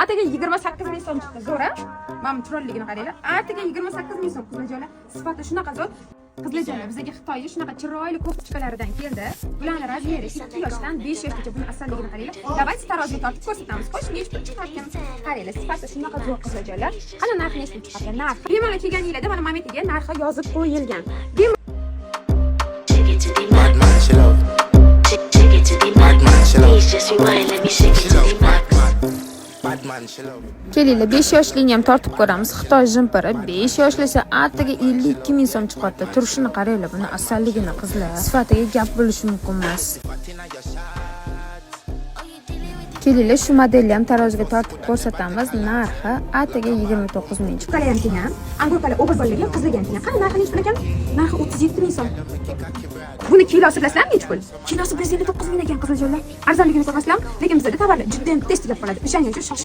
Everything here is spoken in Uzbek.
Ataga 28 ming so'm chiqdi. Zo'ra. Mana chiroyligini qaranglar. Ataga 28 ming so'm qizlarjonlar. Sifati shunaqa zo'r. Qizlarjonlar bizga Xitoyga shunaqa chiroyli ko'rpachalardan keldi. Bularning razmeri 2 yoshdan 5 yoshgacha buni asalligini qaranglar. Давайте taroziga tortib ko'rsatamiz. Xo'sh, nechta chiqarkan? Qaranglar, sifati shunaqa zo'r qizlarjonlar. Qani narxi nechta chiqarkan? Narxi bemalol kelganinglarda mana momentiga narxi yozib qo'yilgan. Madman, chill out. Madman, chill out. Chill out, Madman, chill out. Kelinglar, 5 yoshlikni ham tortib ko'ramiz. Xitoy jimpiri 5 yoshli esa ataga 52 ming so'm chiqadi. Turishini qaranglar, buni asalligini qizlar. Sifatiga gap bo'lishi mumkin emas. Kelinglar, shu modelni ham taroziga tortib ko'rsatamiz. Narxi ataga 29 ming. Chiqalar ham teng ham. Angurkalar o'g'il qizlarga ham teng. Qani narxi nechta ekan? Narxi 37 ming so'm. Buni kilosi bilasizlarmi nech pul? Kilosi 159 ming ekan qizlarjonlar. Arzonligini ko'rmasam, lekin bizda tovarlar juda ham tez tugab qoladi. O'shaning uchun